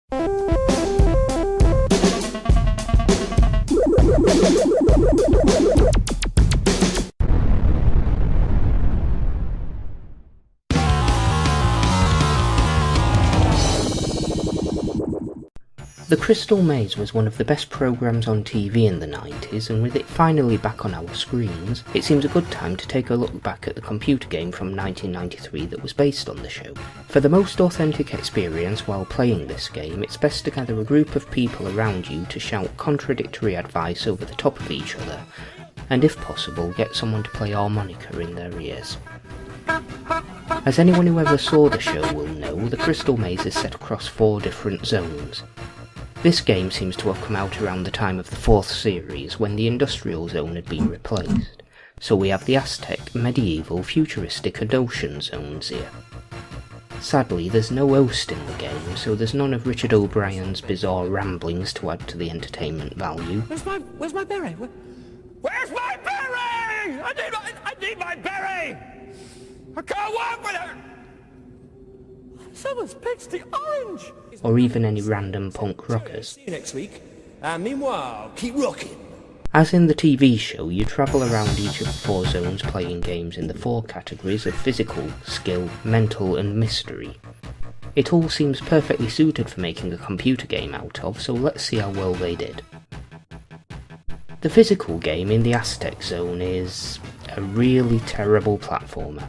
The Crystal Maze was one of the best programmes on TV in the 90s, and with it finally back on our screens, it seems a good time to take a look back at the computer game from 1993 that was based on the show. For the most authentic experience while playing this game, it's best to gather a group of people around you to shout contradictory advice over the top of each other, and if possible, get someone to play harmonica in their ears. As anyone who ever saw the show will know, the Crystal Maze is set across 4 different zones. This game seems to have come out around the time of the 4th series, when the Industrial Zone had been replaced. So we have the Aztec, Medieval, Futuristic and Ocean zones here. Sadly, there's no host in the game, so there's none of Richard O'Brien's bizarre ramblings to add to the entertainment value. Where's my berry? Where's my berry? I need my berry! I can't walk without it! Someone's picked the orange! Or even any random punk rockers. See you next week. And meanwhile, keep rocking. As in the TV show, you travel around each of the 4 zones playing games in the 4 categories of physical, skill, mental and mystery. It all seems perfectly suited for making a computer game out of, so let's see how well they did. The physical game in the Aztec zone is a really terrible platformer.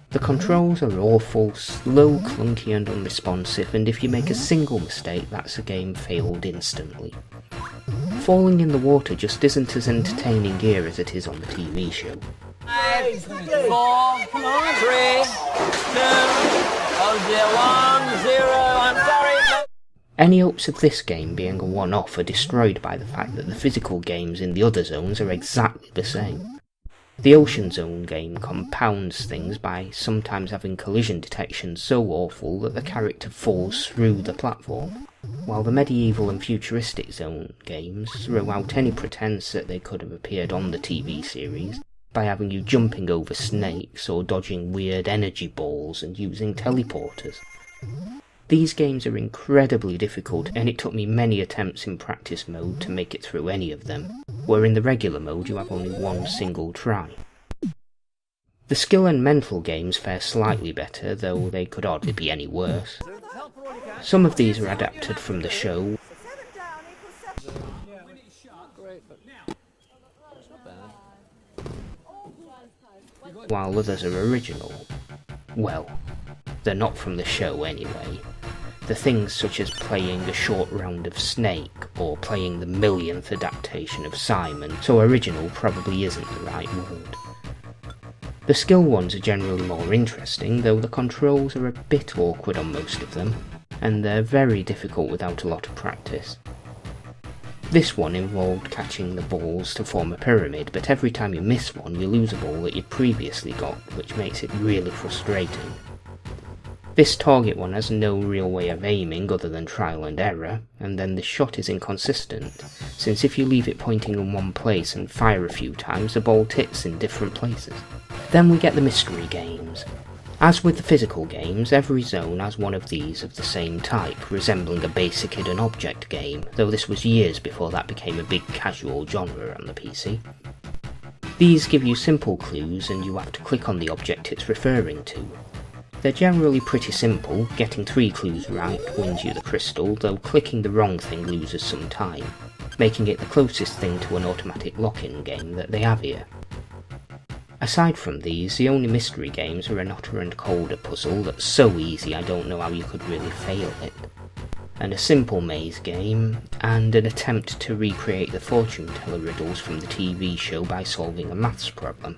The controls are awful, slow, clunky and unresponsive, and if you make a single mistake, that's a game failed instantly. Falling in the water just isn't as entertaining here as it is on the TV show. 5, 4, 3, 2, 1, 0, I'm sorry. Any hopes of this game being a one-off are destroyed by the fact that the physical games in the other zones are exactly the same. The Ocean Zone game compounds things by sometimes having collision detection so awful that the character falls through the platform, while the Medieval and Futuristic Zone games throw out any pretense that they could have appeared on the TV series by having you jumping over snakes or dodging weird energy balls and using teleporters. These games are incredibly difficult, and it took me many attempts in practice mode to make it through any of them, where in the regular mode you have only one single try. The skill and mental games fare slightly better, though they could hardly be any worse. Some of these are adapted from the show, while others are original. Well, they're not from the show anyway. The things such as playing a short round of Snake, or playing the millionth adaptation of Simon, so original probably isn't the right word. The skill ones are generally more interesting, though the controls are a bit awkward on most of them, and they're very difficult without a lot of practice. This one involved catching the balls to form a pyramid, but every time you miss one you lose a ball that you'd previously got, which makes it really frustrating. This target one has no real way of aiming other than trial and error, and then the shot is inconsistent, since if you leave it pointing in one place and fire a few times, the ball hits in different places. Then we get the mystery games. As with the physical games, every zone has one of these of the same type, resembling a basic hidden object game, though this was years before that became a big casual genre on the PC. These give you simple clues and you have to click on the object it's referring to. They're generally pretty simple, getting 3 clues right wins you the crystal, though clicking the wrong thing loses some time, making it the closest thing to an automatic lock-in game that they have here. Aside from these, the only mystery games are an Otter and Colder puzzle that's so easy I don't know how you could really fail it, and a simple maze game, and an attempt to recreate the fortune teller riddles from the TV show by solving a maths problem.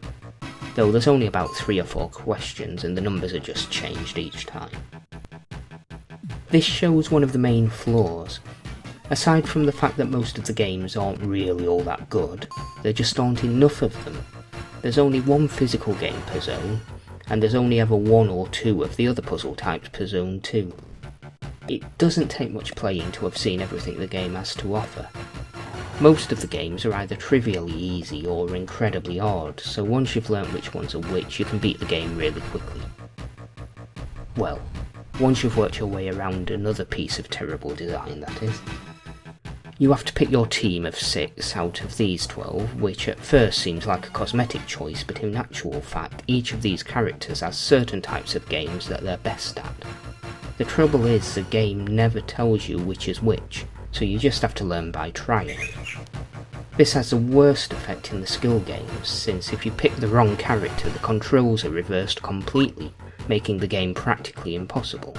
Though there's only about 3 or 4 questions and the numbers are just changed each time. This shows one of the main flaws. Aside from the fact that most of the games aren't really all that good, there just aren't enough of them. There's only 1 physical game per zone, and there's only ever 1 or 2 of the other puzzle types per zone too. It doesn't take much playing to have seen everything the game has to offer. Most of the games are either trivially easy or incredibly hard, so once you've learnt which ones are which, you can beat the game really quickly. Well, once you've worked your way around another piece of terrible design, that is. You have to pick your team of 6 out of these 12, which at first seems like a cosmetic choice, but in actual fact each of these characters has certain types of games that they're best at. The trouble is the game never tells you which is which, so you just have to learn by trying. This has the worst effect in the skill games, since if you pick the wrong character the controls are reversed completely, making the game practically impossible.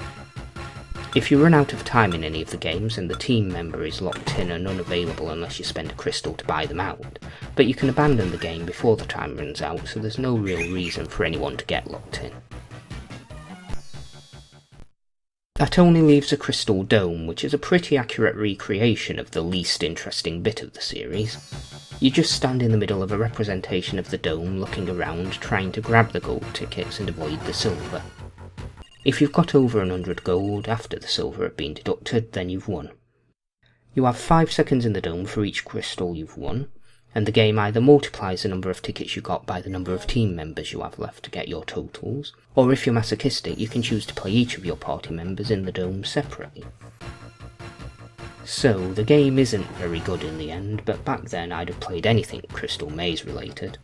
If you run out of time in any of the games and the team member is locked in and unavailable unless you spend a crystal to buy them out, but you can abandon the game before the time runs out, so there's no real reason for anyone to get locked in. That only leaves a crystal dome, which is a pretty accurate recreation of the least interesting bit of the series. You just stand in the middle of a representation of the dome looking around trying to grab the gold tickets and avoid the silver. If you've got over 100 gold after the silver have been deducted, then you've won. You have 5 seconds in the dome for each crystal you've won, and the game either multiplies the number of tickets you got by the number of team members you have left to get your totals, or if you're masochistic you can choose to play each of your party members in the dome separately. So, the game isn't very good in the end, but back then I'd have played anything Crystal Maze related.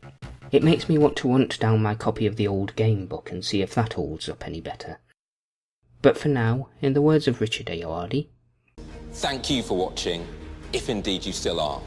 It makes me want to hunt down my copy of the old game book and see if that holds up any better. But for now, in the words of Richard Ayoade, thank you for watching, if indeed you still are.